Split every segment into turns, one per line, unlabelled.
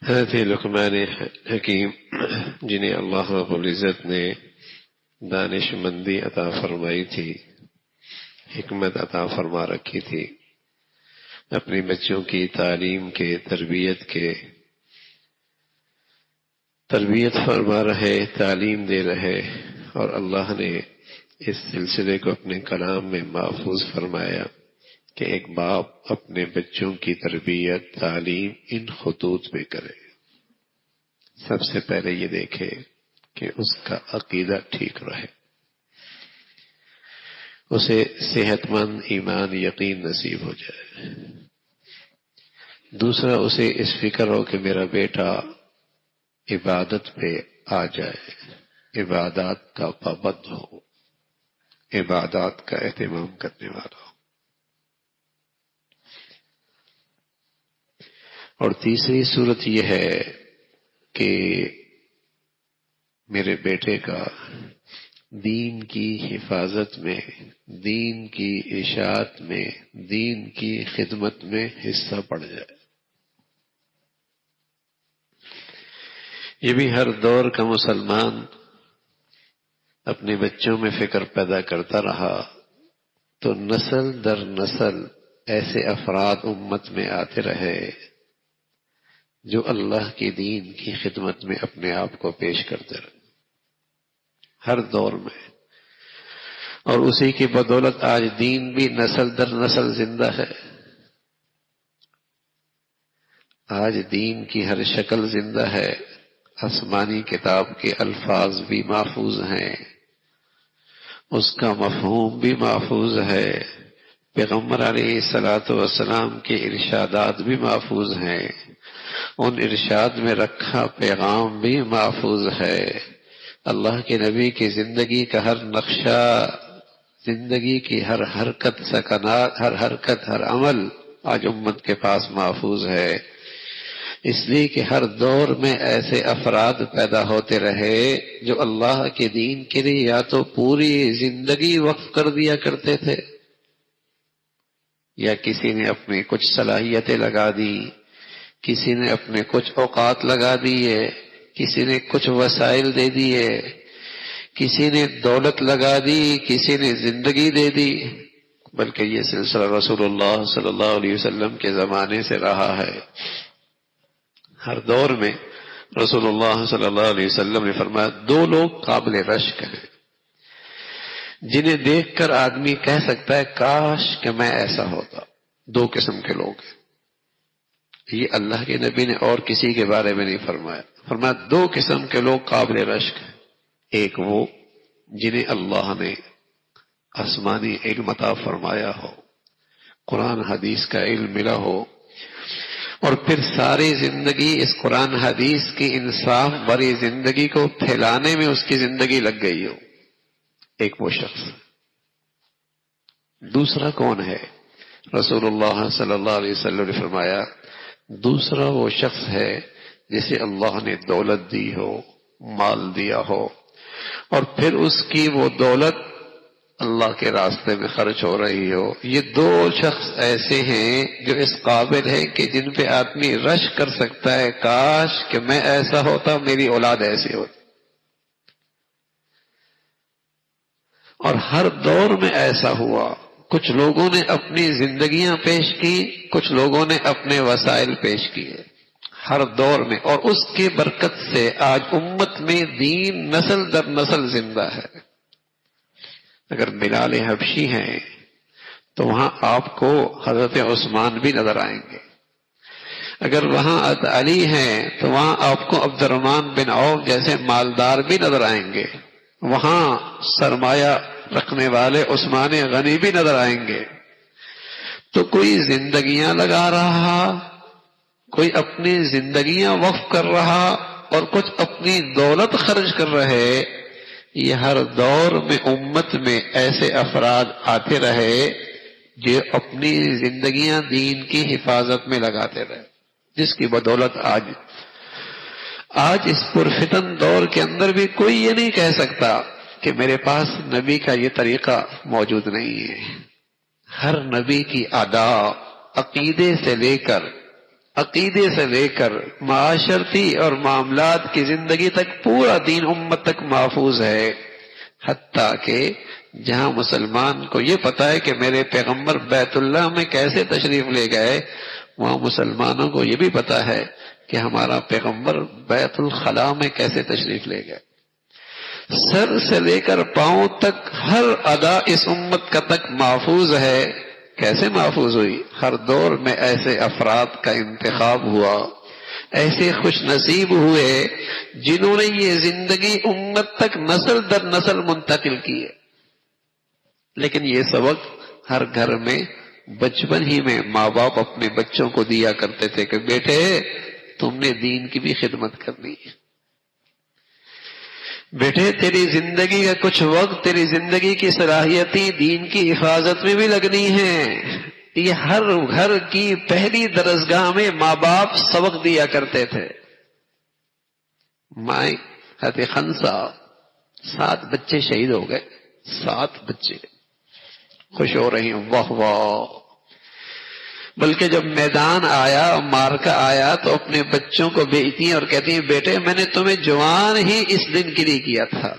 حضرت لقمان حکیم جنہیں اللہ رب العزت نے دانش مندی عطا فرمائی تھی، حکمت عطا فرما رکھی تھی، اپنی بچوں کی تعلیم کے تربیت فرما رہے، تعلیم دے رہے، اور اللہ نے اس سلسلے کو اپنے کلام میں محفوظ فرمایا کہ ایک باپ اپنے بچوں کی تربیت تعلیم ان خطوط پہ کرے۔ سب سے پہلے یہ دیکھے کہ اس کا عقیدہ ٹھیک رہے، اسے صحت مند ایمان یقین نصیب ہو جائے۔ دوسرا، اسے اس فکر ہو کہ میرا بیٹا عبادت پہ آ جائے، عبادات کا پابند ہو، عبادات کا اہتمام کرنے والا ہو۔ اور تیسری صورت یہ ہے کہ میرے بیٹے کا دین کی حفاظت میں، دین کی اشاعت میں، دین کی خدمت میں حصہ پڑ جائے۔ یہ بھی ہر دور کا مسلمان اپنے بچوں میں فکر پیدا کرتا رہا تو نسل در نسل ایسے افراد امت میں آتے رہے جو اللہ کی دین کی خدمت میں اپنے آپ کو پیش کرتے رہے ہر دور میں، اور اسی کی بدولت آج دین بھی نسل در نسل زندہ ہے۔ آج دین کی ہر شکل زندہ ہے، آسمانی کتاب کے الفاظ بھی محفوظ ہیں، اس کا مفہوم بھی محفوظ ہے، پیغمبر علیہ الصلوۃ والسلام کے ارشادات بھی محفوظ ہیں، ان ارشاد میں رکھا پیغام بھی محفوظ ہے۔ اللہ کے نبی کی زندگی کا ہر نقشہ، زندگی کی ہر حرکت، سکنات، ہر عمل آج امت کے پاس محفوظ ہے، اس لیے کہ ہر دور میں ایسے افراد پیدا ہوتے رہے جو اللہ کے دین کے لیے یا تو پوری زندگی وقف کر دیا کرتے تھے، یا کسی نے اپنی کچھ صلاحیتیں لگا دی، کسی نے اپنے کچھ اوقات لگا دیے، کسی نے کچھ وسائل دے دیے، کسی نے دولت لگا دی، کسی نے زندگی دے دی، بلکہ یہ سلسلہ رسول اللہ صلی اللہ علیہ وسلم کے زمانے سے رہا ہے۔ ہر دور میں رسول اللہ صلی اللہ علیہ وسلم نے فرمایا دو لوگ قابل رشک ہیں جنہیں دیکھ کر آدمی کہہ سکتا ہے کاش کہ میں ایسا ہوتا۔ دو قسم کے لوگ ہیں، یہ اللہ کے نبی نے اور کسی کے بارے میں نہیں فرمایا، فرمایا دو قسم کے لوگ قابل رشک ہیں۔ ایک وہ جنہیں اللہ نے آسمانی علم عطا فرمایا ہو، قرآن حدیث کا علم ملا ہو، اور پھر ساری زندگی اس قرآن حدیث کی انصاف بری زندگی کو پھیلانے میں اس کی زندگی لگ گئی ہو، ایک وہ شخص۔ دوسرا کون ہے؟ رسول اللہ صلی اللہ علیہ وسلم نے فرمایا دوسرا وہ شخص ہے جسے اللہ نے دولت دی ہو، مال دیا ہو، اور پھر اس کی وہ دولت اللہ کے راستے میں خرچ ہو رہی ہو۔ یہ دو شخص ایسے ہیں جو اس قابل ہیں کہ جن پہ آدمی رش کر سکتا ہے کاش کہ میں ایسا ہوتا، میری اولاد ایسی ہوتی۔ اور ہر دور میں ایسا ہوا، کچھ لوگوں نے اپنی زندگیاں پیش کی، کچھ لوگوں نے اپنے وسائل پیش کیے، ہر دور میں، اور اس کی برکت سے آج امت میں دین نسل در نسل زندہ ہے۔ اگر بلال حبشی ہیں تو وہاں آپ کو حضرت عثمان بھی نظر آئیں گے، اگر وہاں علی ہیں تو وہاں آپ کو عبد الرحمن بن عوف جیسے مالدار بھی نظر آئیں گے، وہاں سرمایہ رکھنے والے عثمان غنی بھی نظر آئیں گے۔ تو کوئی زندگیاں لگا رہا، کوئی اپنی زندگیاں وقف کر رہا، اور کچھ اپنی دولت خرچ کر رہے۔ یہ ہر دور میں امت میں ایسے افراد آتے رہے جو اپنی زندگیاں دین کی حفاظت میں لگاتے رہے، جس کی بدولت آج اس پرفتن دور کے اندر بھی کوئی یہ نہیں کہہ سکتا کہ میرے پاس نبی کا یہ طریقہ موجود نہیں ہے۔ ہر نبی کی ادا عقیدے سے لے کر عقیدے سے لے کر معاشرتی اور معاملات کی زندگی تک پورا دین امت تک محفوظ ہے، حتیٰ کہ جہاں مسلمان کو یہ پتا ہے کہ میرے پیغمبر بیت اللہ میں کیسے تشریف لے گئے، وہاں مسلمانوں کو یہ بھی پتا ہے کہ ہمارا پیغمبر بیت الخلاء میں کیسے تشریف لے گئے۔ سر سے لے کر پاؤں تک ہر ادا اس امت کا تک محفوظ ہے۔ کیسے محفوظ ہوئی؟ ہر دور میں ایسے افراد کا انتخاب ہوا، ایسے خوش نصیب ہوئے جنہوں نے یہ زندگی امت تک نسل در نسل منتقل کی ہے۔ لیکن یہ سبق ہر گھر میں بچپن ہی میں ماں باپ اپنے بچوں کو دیا کرتے تھے کہ بیٹے تم نے دین کی بھی خدمت کرنی ہے، بیٹے تیری زندگی کا کچھ وقت تیری زندگی کی صلاحیتیں دین کی حفاظت میں بھی لگنی ہیں۔ یہ ہر گھر کی پہلی درسگاہ میں ماں باپ سبق دیا کرتے تھے۔ مائیں حضرت خنسا 7 بچے شہید ہو گئے، 7 بچے، خوش ہو رہی ہیں، واہ واہ۔ بلکہ جب میدان آیا، مارکا آیا، تو اپنے بچوں کو بھیجتی ہیں اور کہتی ہیں بیٹے میں نے تمہیں جوان ہی اس دن کے لیے کیا تھا،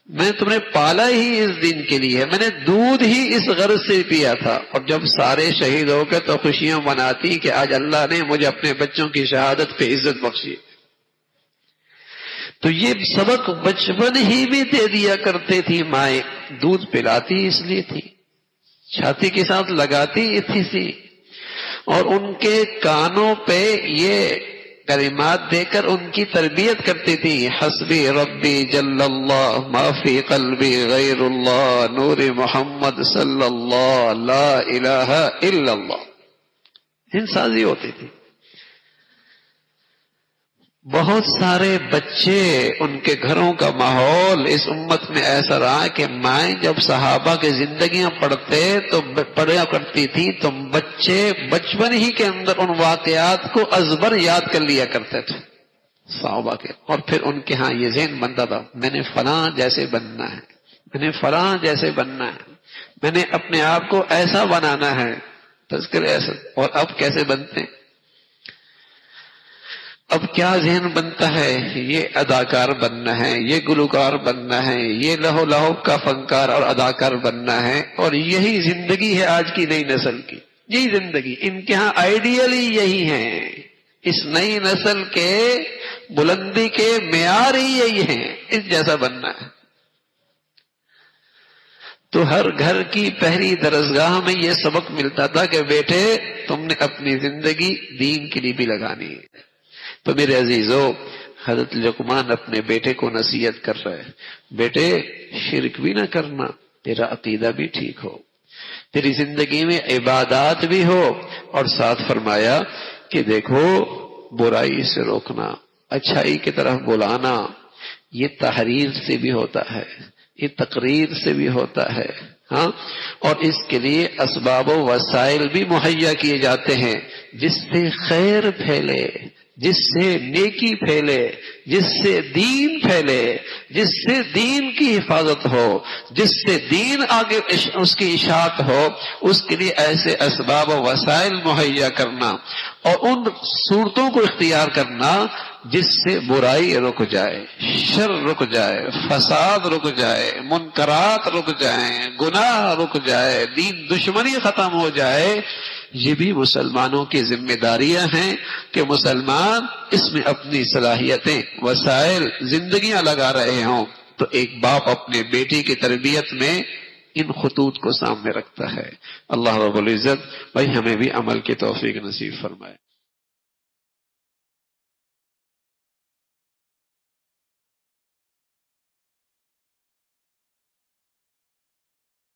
میں نے تمہیں پالا ہی اس دن کے لیے، میں نے دودھ ہی اس غرض سے پیا تھا، اور جب سارے شہید ہو گئے تو خوشیاں مناتی کہ آج اللہ نے مجھے اپنے بچوں کی شہادت پہ عزت بخشی۔ تو یہ سبق بچپن ہی بھی دے دیا کرتے تھی مائیں، دودھ پلاتی اس لیے تھی، چھاتی کے ساتھ لگاتی تھی، اور ان کے کانوں پہ یہ کلمات دے کر ان کی تربیت کرتی تھی، حسبی ربی جل اللہ ما فی قلبی غیر اللہ نور محمد صلی اللہ لا الہ الا اللہ۔ انسازی ہوتی تھی۔ بہت سارے بچے، ان کے گھروں کا ماحول اس امت میں ایسا رہا کہ مائیں جب صحابہ کی زندگیاں پڑھا کرتی تھی تو بچے بچپن ہی کے اندر ان واقعات کو ازبر یاد کر لیا کرتے تھے صحابہ کے، اور پھر ان کے ہاں یہ ذہن بنتا تھا میں نے فلاں جیسے بننا ہے، میں نے فلاں جیسے بننا ہے، میں نے اپنے آپ کو ایسا بنانا ہے، تذکر ایسا۔ اور اب کیسے بنتے ہیں؟ اب کیا ذہن بنتا ہے؟ یہ اداکار بننا ہے، یہ گلوکار بننا ہے، یہ لہو لہو کا فنکار اور اداکار بننا ہے، اور یہی زندگی ہے آج کی نئی نسل کی، یہی زندگی ان کے ہاں آئیڈیل ہی یہی ہے، اس نئی نسل کے بلندی کے معیار ہی یہی ہیں، اس جیسا بننا ہے۔ تو ہر گھر کی پہلی درسگاہ میں یہ سبق ملتا تھا کہ بیٹے تم نے اپنی زندگی دین کے لیے بھی لگانی ہے۔ تو میرے عزیزو، حضرت لقمان اپنے بیٹے کو نصیحت کر رہے، بیٹے شرک بھی نہ کرنا، تیرا عقیدہ بھی ٹھیک ہو، تیری زندگی میں عبادات بھی ہو، اور ساتھ فرمایا کہ دیکھو برائی سے روکنا، اچھائی کی طرف بلانا، یہ تحریر سے بھی ہوتا ہے، یہ تقریر سے بھی ہوتا ہے، ہاں، اور اس کے لیے اسباب و وسائل بھی مہیا کیے جاتے ہیں جس سے خیر پھیلے، جس سے نیکی پھیلے، جس سے دین پھیلے، جس سے دین کی حفاظت ہو، جس سے دین آگے اس کی اشاعت ہو، اس کے لیے ایسے اسباب و وسائل مہیا کرنا اور ان صورتوں کو اختیار کرنا جس سے برائی رک جائے، شر رک جائے، فساد رک جائے، منکرات رک جائیں، گناہ رک جائے، دین دشمنی ختم ہو جائے۔ یہ بھی مسلمانوں کی ذمہ داریاں ہیں کہ مسلمان اس میں اپنی صلاحیتیں، وسائل، زندگیاں لگا رہے ہوں۔ تو ایک باپ اپنے بیٹی کی تربیت میں ان خطوط کو سامنے رکھتا ہے۔ اللہ رب العزت بھائی ہمیں بھی عمل کی توفیق نصیب فرمائے۔